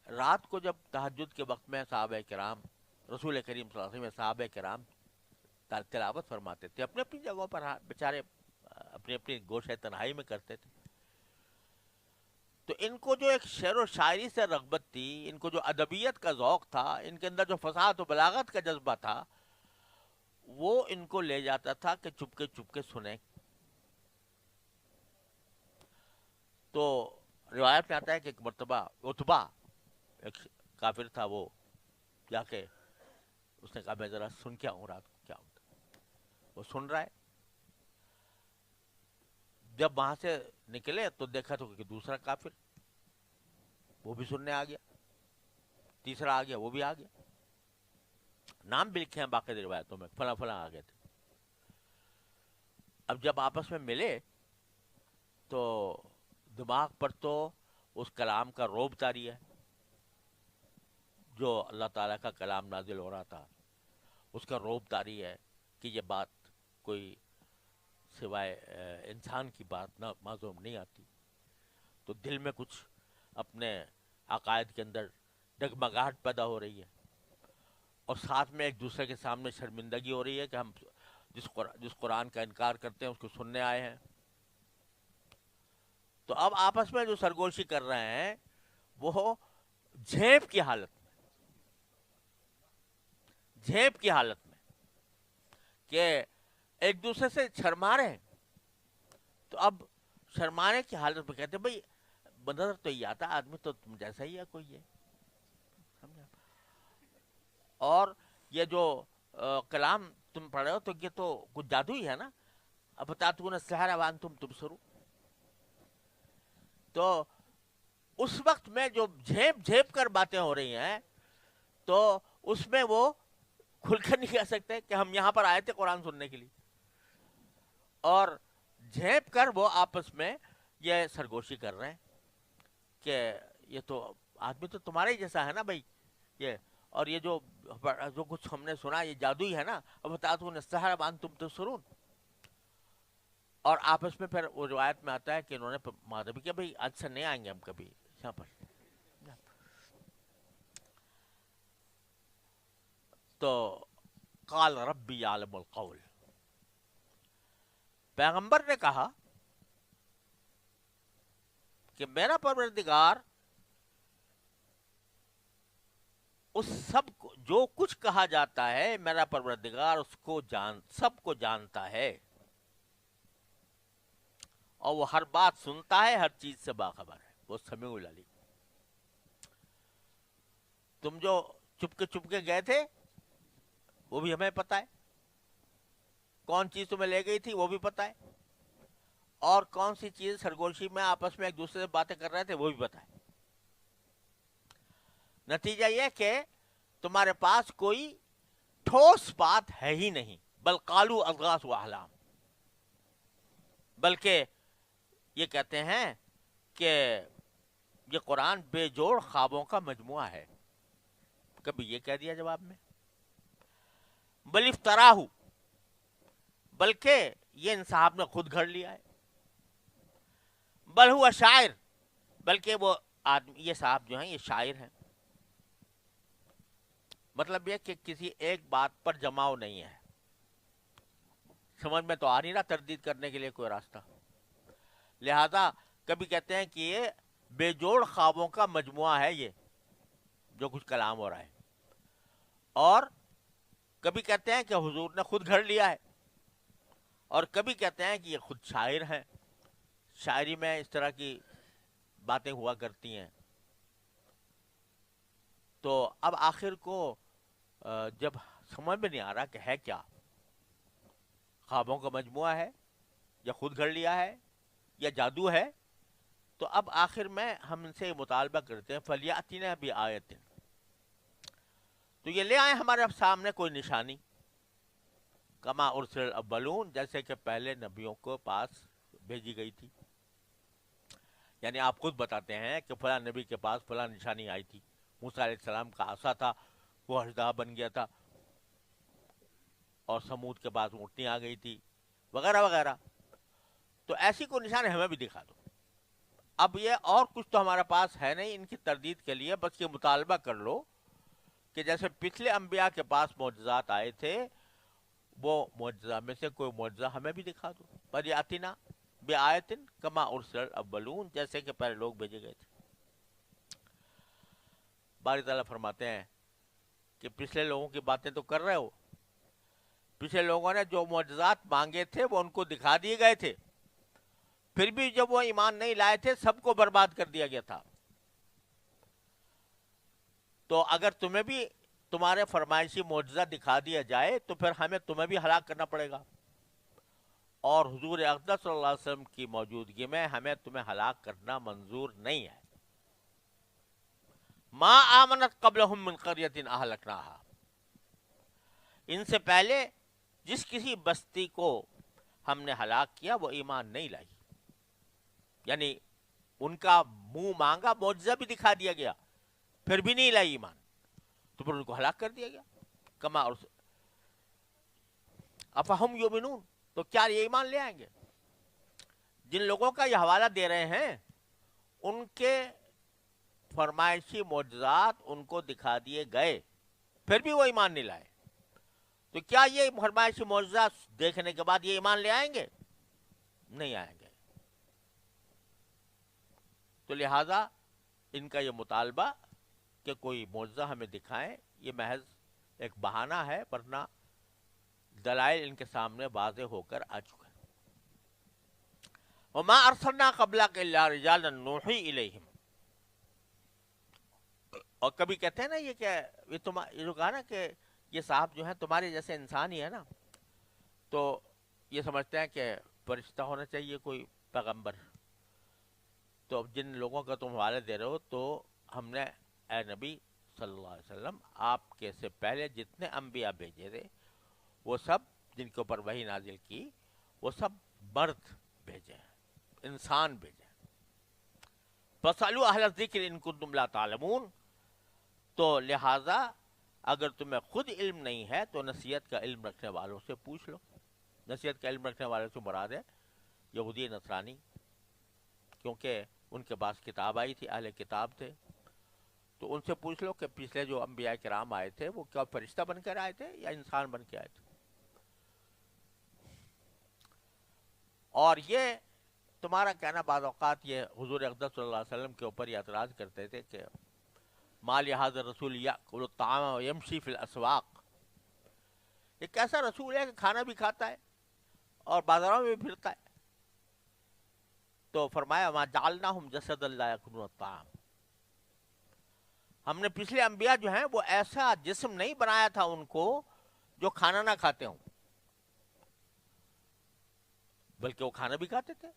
رات کو جب تہجد کے وقت میں صحابہ کرام رسول کریم صلی اللہ علیہ وسلم صحابہ کرام تلاوت فرماتے تھے اپنے اپنی جگہوں پر، بیچارے اپنی اپنی گوشہ تنہائی میں کرتے تھے. تو ان کو جو ایک شعر و شاعری سے رغبت تھی، ان کو جو ادبیت کا ذوق تھا، ان کے اندر جو فصاحت و بلاغت کا جذبہ تھا، وہ ان کو لے جاتا تھا کہ چپ کے سنیں. تو روایت میں آتا ہے کہ ایک مرتبہ عتبہ ایک کافر تھا، وہ جا کے اس نے کہا میں ذرا سن کے آؤں رات کو کیا ہوتا. وہ سن رہا ہے، جب وہاں سے نکلے تو دیکھا تو کہ دوسرا کافر وہ بھی سننے آ گیا. تیسرا آ گیا وہ بھی آ گیا، نام بھی لکھے ہیں باقی روایتوں میں فلاں فلاں آ گئے تھے. اب جب آپس میں ملے تو دماغ پر تو اس کلام کا روب طاری ہے، جو اللہ تعالیٰ کا کلام نازل ہو رہا تھا اس کا روب طاری ہے کہ یہ بات کوئی سوائے انسان کی بات نہ معلوم نہیں آتی. تو دل میں کچھ اپنے عقائد کے اندر ڈگمگاہٹ پیدا ہو رہی ہے، اور ساتھ میں ایک دوسرے کے سامنے شرمندگی ہو رہی ہے کہ ہم جس قرآن کا انکار کرتے ہیں اس کو سننے آئے ہیں. تو اب آپس میں جو سرگوشی کر رہے ہیں وہ جھیپ کی حالت میں، جھیپ کی حالت میں کہ ایک دوسرے سے شرما رہے ہیں. تو اب شرمانے کی حالت میں کہتے ہیں بھائی نظر تو یہ آتا آدمی تو تم جیسا ہی ہے کوئی ہے. سمجھا؟ اور یہ جو کلام تم پڑھ رہے ہو تو یہ تو کچھ جادو ہی ہے نا. اب بتاتون السحر وانتم تبصرون. تو اس وقت میں جو جھیپ جھیپ کر باتیں ہو رہی ہیں تو اس میں وہ کھل کر نہیں کہہ سکتے کہ ہم یہاں پر آئے تھے قرآن سننے کے لیے، اور جھیپ کر وہ آپس میں یہ سرگوشی کر رہے ہیں کہ یہ تو آدمی تو تمہارے ہی جیسا ہے نا بھائی یہ، اور یہ جو کچھ ہم نے سنا یہ جادو ہی ہے نا. اب بتاتون السحر وانتم تبصرون. اور آپس میں پھر وہ روایت میں آتا ہے کہ انہوں نے مادہ بھی کیا بھائی آج سے نہیں آئیں گے ہم کبھی یہاں پر. تو قال ربی یعلم القول، پیغمبر نے کہا کہ میرا پروردگار اس سب کو جو کچھ کہا جاتا ہے میرا پروردگار اس کو سب کو جانتا ہے، اور وہ ہر بات سنتا ہے، ہر چیز سے باخبر ہے، وہ سمیع العلیم. تم جو چپ کے گئے تھے وہ بھی ہمیں پتہ ہے، کون چیز تمہیں لے گئی تھی وہ بھی پتہ ہے، اور کون سی چیز سرگوشی میں آپس میں ایک دوسرے سے باتیں کر رہے تھے وہ بھی پتہ ہے. نتیجہ یہ کہ تمہارے پاس کوئی ٹھوس بات ہے ہی نہیں، بل قالوا اضغاث واحلام، بلکہ یہ کہتے ہیں کہ یہ قرآن بے جوڑ خوابوں کا مجموعہ ہے. کبھی یہ کہہ دیا جواب میں. بل افطراہ، بلکہ یہ ان صاحب نے خود گھڑ لیا ہے. بل ہوا شاعر، بلکہ وہ آدمی یہ صاحب جو ہیں یہ شاعر ہیں. مطلب یہ کہ کسی ایک بات پر جماؤ نہیں ہے. سمجھ میں تو آ نہیں رہا تردید کرنے کے لیے کوئی راستہ. لہذا کبھی کہتے ہیں کہ یہ بے جوڑ خوابوں کا مجموعہ ہے یہ جو کچھ کلام ہو رہا ہے، اور کبھی کہتے ہیں کہ حضور نے خود گھڑ لیا ہے، اور کبھی کہتے ہیں کہ یہ خود شاعر ہیں، شاعری میں اس طرح کی باتیں ہوا کرتی ہیں. تو اب آخر کو جب سمجھ میں نہیں آ رہا کہ ہے کیا، خوابوں کا مجموعہ ہے یا خود گھڑ لیا ہے یا جادو ہے، تو اب آخر میں ہم ان سے مطالبہ کرتے ہیں فَلْيَأْتِنَا بِآیَةٍ، تو یہ لے آئیں ہمارے سامنے کوئی نشانی، کما ارسل الاولون، جیسے کہ پہلے نبیوں کو پاس بھیجی گئی تھی. یعنی آپ خود بتاتے ہیں کہ فلاں نبی کے پاس فلاں نشانی آئی تھی، موسیٰ علیہ السلام کا عصا تھا وہ اژدہا بن گیا تھا، اور سمود کے پاس اونٹنی آ گئی تھی وغیرہ وغیرہ. تو ایسی کوئی نشانی ہمیں بھی دکھا دو. اب یہ اور کچھ تو ہمارے پاس ہے نہیں ان کی تردید کے لیے، بس یہ مطالبہ کر لو کہ جیسے پچھلے انبیاء کے پاس معجزات آئے تھے وہ معجزہ میں سے کوئی معجزہ ہمیں بھی دکھا دو. فَلْيَأْتِنَا بِآیَةٍ کما ارسل الاولون، جیسے کہ پہلے لوگ بھیجے گئے تھے. باری تعالیٰ فرماتے ہیں کہ پچھلے لوگوں کی باتیں تو کر رہے ہو، پچھلے لوگوں نے جو معجزات مانگے تھے وہ ان کو دکھا دیے گئے تھے، پھر بھی جب وہ ایمان نہیں لائے تھے سب کو برباد کر دیا گیا تھا. تو اگر تمہیں بھی تمہارے فرمائشی معجزہ دکھا دیا جائے تو پھر ہمیں تمہیں بھی ہلاک کرنا پڑے گا، اور حضور اقدس صلی اللہ علیہ وسلم کی موجودگی میں ہمیں تمہیں ہلاک کرنا منظور نہیں ہے. ما آمنت قبلہم من قریۃ اہلکناہا، ان سے پہلے جس کسی بستی کو ہم نے ہلاک کیا وہ ایمان نہیں لائی. یعنی ان کا منہ مانگا معجزہ بھی دکھا دیا گیا پھر بھی نہیں لائی ایمان، تو پھر ان کو ہلاک کر دیا گیا. کما اور افہم یؤمنون، تو کیا یہ ایمان لے آئیں گے؟ جن لوگوں کا یہ حوالہ دے رہے ہیں ان کے فرمائشی معجزات ان کو دکھا دیے گئے پھر بھی وہ ایمان نہیں لائے، تو کیا یہ فرمائشی معجزات دیکھنے کے بعد یہ ایمان لے آئیں گے؟ نہیں آئیں گے. تو لہذا ان کا یہ مطالبہ کہ کوئی معجزہ ہمیں دکھائیں یہ محض ایک بہانہ ہے، ورنہ دلائل ان کے سامنے واضح ہو کر آ چکے ہیں. وما ارسلنا قبلک الا رجالا نوحی الیہم. اور کبھی کہتے ہیں نا یہ کہ یہ جو کہا نا کہ یہ صاحب جو ہیں تمہارے جیسے انسان ہی ہے نا، تو یہ سمجھتے ہیں کہ فرشتہ ہونا چاہیے کوئی پیغمبر. تو جن لوگوں کا تم حوالے دے رہے ہو تو ہم نے اے نبی صلی اللہ علیہ وسلم آپ کے سے پہلے جتنے انبیاء بھیجے تھے وہ سب جن کے اوپر وحی نازل کی وہ سب مرد بھیجے ہیں، انسان بھیجے ہیں. فَاسْأَلُوا أَهْلَ الذِّكْرِ إِن كُنتُمْ لَا تَعْلَمُونَ. تو لہٰذا اگر تمہیں خود علم نہیں ہے تو نصیحت کا علم رکھنے والوں سے پوچھ لو. نصیحت کا علم رکھنے والوں سے مراد ہے یہودی نصرانی، کیونکہ ان کے پاس کتاب آئی تھی، اہل کتاب تھے، تو ان سے پوچھ لو کہ پچھلے جو انبیاء کرام آئے تھے وہ کیا فرشتہ بن کر آئے تھے یا انسان بن کے آئے تھے. اور یہ تمہارا کہنا بعض اوقات یہ حضور اقدس صلی اللہ علیہ وسلم کے اوپر یہ اعتراض کرتے تھے کہ ما لہذا الرسول یأکل الطعام ویمشی فی الاسواق، یہ کیسا رسول ہے کہ کھانا بھی کھاتا ہے اور بازاروں میں بھی پھرتا ہے. تو فرمایا ما جعلناہم جسدا لا یأکلون الطعام، ہم نے پچھلے انبیاء جو ہیں وہ ایسا جسم نہیں بنایا تھا ان کو جو کھانا نہ کھاتے ہوں، بلکہ وہ کھانا بھی کھاتے تھے.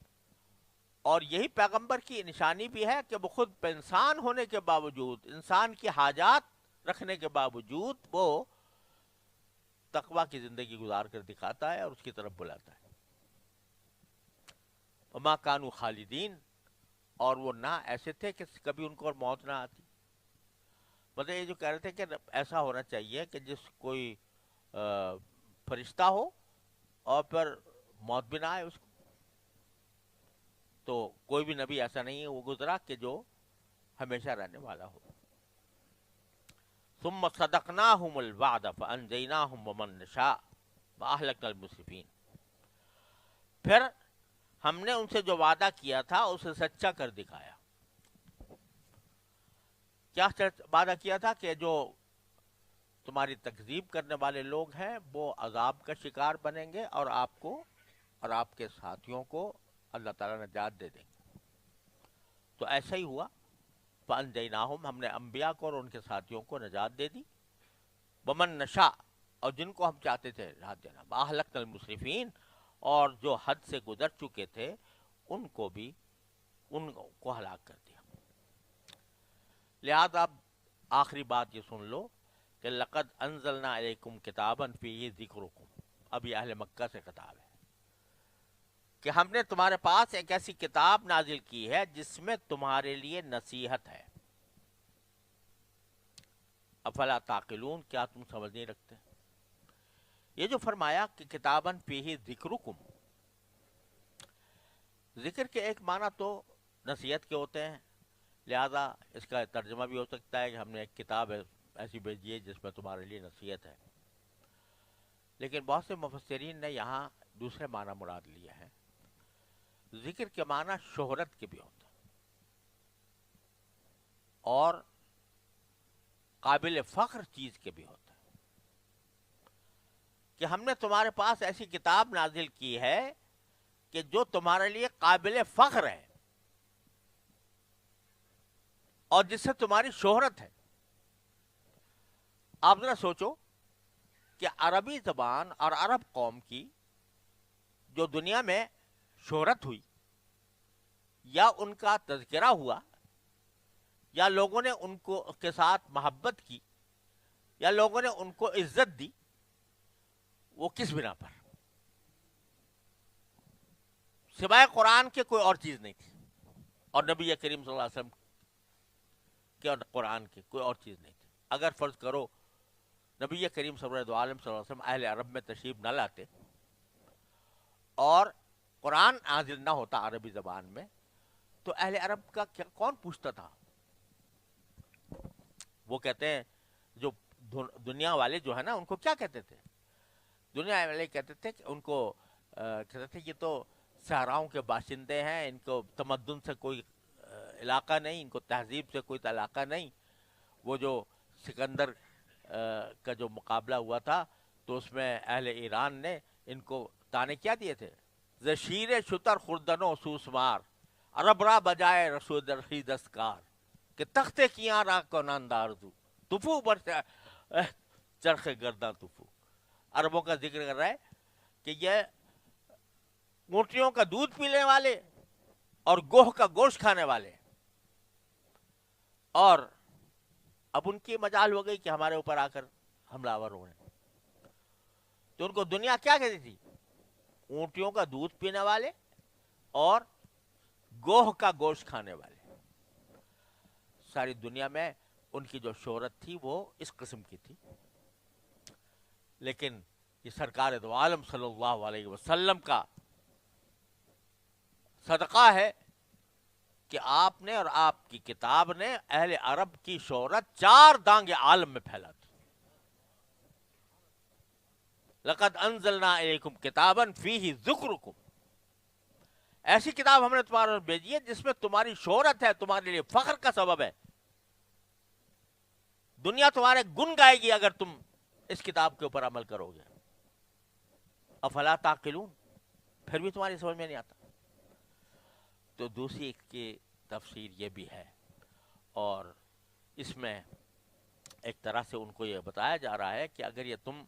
اور یہی پیغمبر کی نشانی بھی ہے کہ وہ خود انسان ہونے کے باوجود، انسان کی حاجات رکھنے کے باوجود وہ تقویٰ کی زندگی گزار کر دکھاتا ہے اور اس کی طرف بلاتا ہے. وما کانوا خالدین، اور وہ نہ ایسے تھے کہ کبھی ان کو موت نہ آتی. مطلب یہ جو کہہ رہے تھے کہ ایسا ہونا چاہیے کہ جس کوئی فرشتہ ہو اور پھر موت بھی نہ آئے اس کو. تو کوئی بھی نبی ایسا نہیں ہے وہ گزرا کہ جو ہمیشہ رہنے والا ہو. ثم صدقناہم الوعد فانجیناہم ومن نشاء واہلکنا المسرفین. پھر ہم نے ان سے جو وعدہ کیا تھا اسے سچا کر دکھایا. کیا وعدہ کیا تھا؟ کہ جو تمہاری تکذیب کرنے والے لوگ ہیں وہ عذاب کا شکار بنیں گے اور آپ کو اور آپ کے ساتھیوں کو اللہ تعالیٰ نجات دے دیں گے. تو ایسا ہی ہوا. فَأَنْجَيْنَاهُمْ، ہم نے انبیاء کو اور ان کے ساتھیوں کو نجات دے دی. وَمَن نَشَاء، اور جن کو ہم چاہتے تھے نجات دینا. وَأَهْلَكْنَا الْمُسْرِفِينَ، اور جو حد سے گزر چکے تھے ان کو بھی ان کو ہلاک کر دیا. لہذا اب آخری بات یہ سن لو کہ لَقَدْ أَنزَلْنَا عَلَيْكُمْ كِتَابًا فِيهِ ذِكْرُكُمْ. اب یہ اہل مکہ سے خطاب ہے کہ ہم نے تمہارے پاس ایک ایسی کتاب نازل کی ہے جس میں تمہارے لیے نصیحت ہے. افلا تعقلون، کیا تم سمجھ نہیں رکھتے؟ یہ جو فرمایا کہ کتاباً فیہ ذکرکم، ذکر کے ایک معنی تو نصیحت کے ہوتے ہیں، لہذا اس کا ترجمہ بھی ہو سکتا ہے کہ ہم نے ایک کتاب ایسی بھیجی ہے جس میں تمہارے لیے نصیحت ہے. لیکن بہت سے مفسرین نے یہاں دوسرے معنی مراد لیا ہے. ذکر کے معنی شہرت کے بھی ہوتا ہے اور قابل فخر چیز کے بھی ہوتا ہے. کہ ہم نے تمہارے پاس ایسی کتاب نازل کی ہے کہ جو تمہارے لیے قابل فخر ہے اور جس سے تمہاری شہرت ہے. آپ ذرا سوچو کہ عربی زبان اور عرب قوم کی جو دنیا میں شہرت ہوئی یا ان کا تذکرہ ہوا یا لوگوں نے ان کو کے ساتھ محبت کی یا لوگوں نے ان کو عزت دی، وہ کس بنا پر؟ سوائے قرآن کے کوئی اور چیز نہیں تھی، اور نبی کریم صلی اللہ علیہ وسلم کے اور قرآن کے کوئی اور چیز نہیں تھی۔ اگر فرض کرو نبی کریم صلی اللہ علیہ وسلم اہل عرب میں تشریف نہ لاتے اور قرآن نازل نہ ہوتا عربی زبان میں، تو اہل عرب کا کون پوچھتا تھا؟ وہ کہتے ہیں جو دنیا والے جو ہے نا، ان کو کیا کہتے تھے؟ دنیا والے کہتے تھے کہ ان کو کہتے تھے یہ تو صحراؤں کے باشندے ہیں، ان کو تمدن سے کوئی علاقہ نہیں، ان کو تہذیب سے کوئی علاقہ نہیں۔ وہ جو سکندر کا جو مقابلہ ہوا تھا تو اس میں اہل ایران نے ان کو تانے کیا دیے تھے؟ زشیر شتر خوردن و سوسمار، عرب را بجائے رسول رخی دستکار، کہ تختے کیاں را کنند آرزو، تفو بر چرخ گرداں تفو۔ عربوں کا ذکر کر رہا ہے کہ یہ اونٹیوں کا دودھ پینے والے اور گوہ کا گوشت کھانے والے، اور اب ان کی مجال ہو گئی کہ ہمارے اوپر آ کر حملہ آور ہو رہے ہیں۔ تو ان کو دنیا کیا کہتی تھی؟ اونٹیوں کا دودھ پینے والے اور گوہ کا گوشت کھانے والے۔ ساری دنیا میں ان کی جو شہرت تھی وہ اس قسم کی تھی، لیکن یہ سرکار دو عالم صلی اللہ علیہ وسلم کا صدقہ ہے کہ آپ نے اور آپ کی کتاب نے اہل عرب کی شہرت 4 دانگ عالم میں پھیلا دی۔ لقد انزلنا الیکم کتابا فیہ ذکرکم، ایسی کتاب ہم نے تمہارے پاس بھیجی ہے جس میں تمہاری شہرت ہے، تمہارے لیے فخر کا سبب ہے۔ دنیا تمہارے گن گائے گی اگر تم اس کتاب کے اوپر عمل کرو گے۔ افلا تعقلون، پھر بھی تمہاری سمجھ میں نہیں آتا۔ تو دوسری کی تفسیر یہ بھی ہے، اور اس میں ایک طرح سے ان کو یہ بتایا جا رہا ہے کہ اگر یہ تم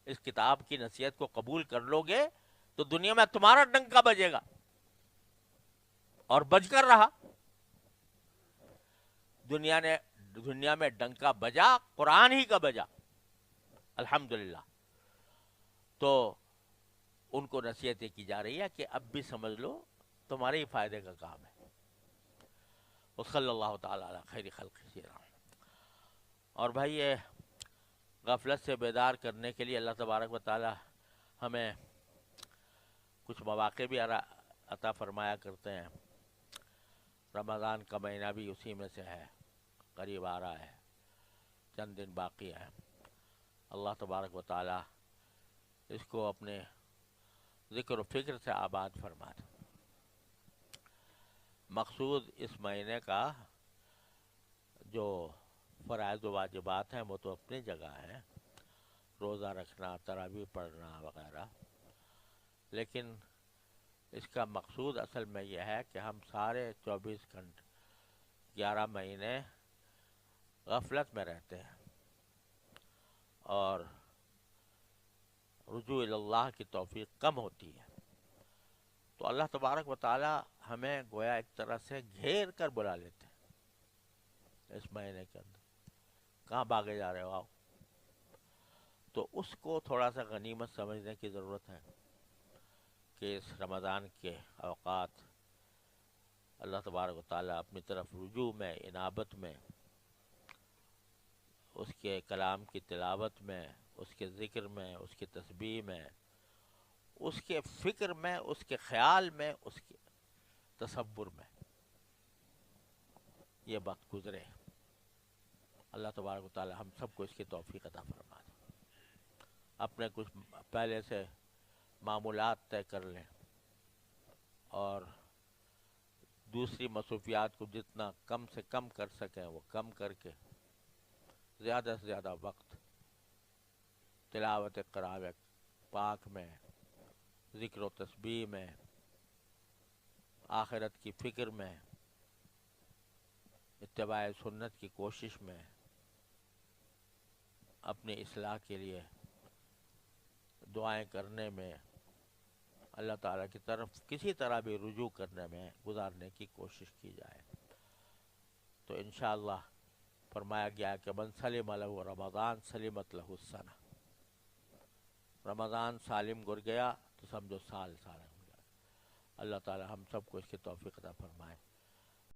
اس کتاب کی نصیحت کو قبول کر لو گے تو دنیا میں تمہارا ڈنکا بجے گا، اور بج کر رہا۔ دنیا میں ڈنکا بجا، قرآن ہی کا بجا، الحمدللہ۔ تو ان کو نصیحتیں کی جا رہی ہے کہ اب بھی سمجھ لو تمہارے ہی فائدے کا کام ہے۔ وصلی اللہ تعالی علی خیر خلق سیدنا۔ اور بھائی، یہ غفلت سے بیدار کرنے کے لیے اللہ تبارک و تعالی ہمیں کچھ مواقع بھی عطا فرمایا کرتے ہیں۔ رمضان کا مہینہ بھی اسی میں سے ہے، قریب آ رہا ہے، چند دن باقی ہے۔ اللہ تبارک و تعالی اس کو اپنے ذکر و فکر سے آباد فرما دے۔ مقصود اس مہینے کا جو فرائض و واجبات ہیں وہ تو اپنی جگہ ہیں، روزہ رکھنا، تراویح پڑھنا وغیرہ، لیکن اس کا مقصود اصل میں یہ ہے کہ ہم سارے 24 گھنٹے 11 مہینے غفلت میں رہتے ہیں، اور رجوع اللہ کی توفیق کم ہوتی ہے۔ تو اللہ تبارک و تعالی ہمیں گویا ایک طرح سے گھیر کر بلا لیتے ہیں اس مہینے کے اندر، کہاں بھاگے جا رہے ہو آؤ۔ تو اس کو تھوڑا سا غنیمت سمجھنے کی ضرورت ہے کہ اس رمضان کے اوقات اللہ تبارک و تعالیٰ اپنی طرف رجوع میں، انابت میں، اس کے کلام کی تلاوت میں، اس کے ذکر میں، اس کی تسبیح میں، اس کے فکر میں، اس کے خیال میں، اس کے تصور میں یہ وقت گزرے۔ اللہ تبارک و تعالی ہم سب کو اس کی توفیق عطا فرما دے۔ اپنے کچھ پہلے سے معمولات طے کر لیں، اور دوسری مصروفیات کو جتنا کم سے کم کر سکیں وہ کم کر کے زیادہ سے زیادہ وقت تلاوت قرآن پاک میں، ذکر و تسبیح میں، آخرت کی فکر میں، اتباع سنت کی کوشش میں، اپنی اصلاح کے لیے دعائیں کرنے میں، اللہ تعالیٰ کی طرف کسی طرح بھی رجوع کرنے میں گزارنے کی کوشش کی جائے۔ تو انشاءاللہ فرمایا گیا کہ من سلم له رمضان سلمت له السنہ، رمضان سالم گر گیا تو سمجھو سال سالم گیا۔ اللہ تعالی ہم سب کو اس کی توفیق عطا فرمائے۔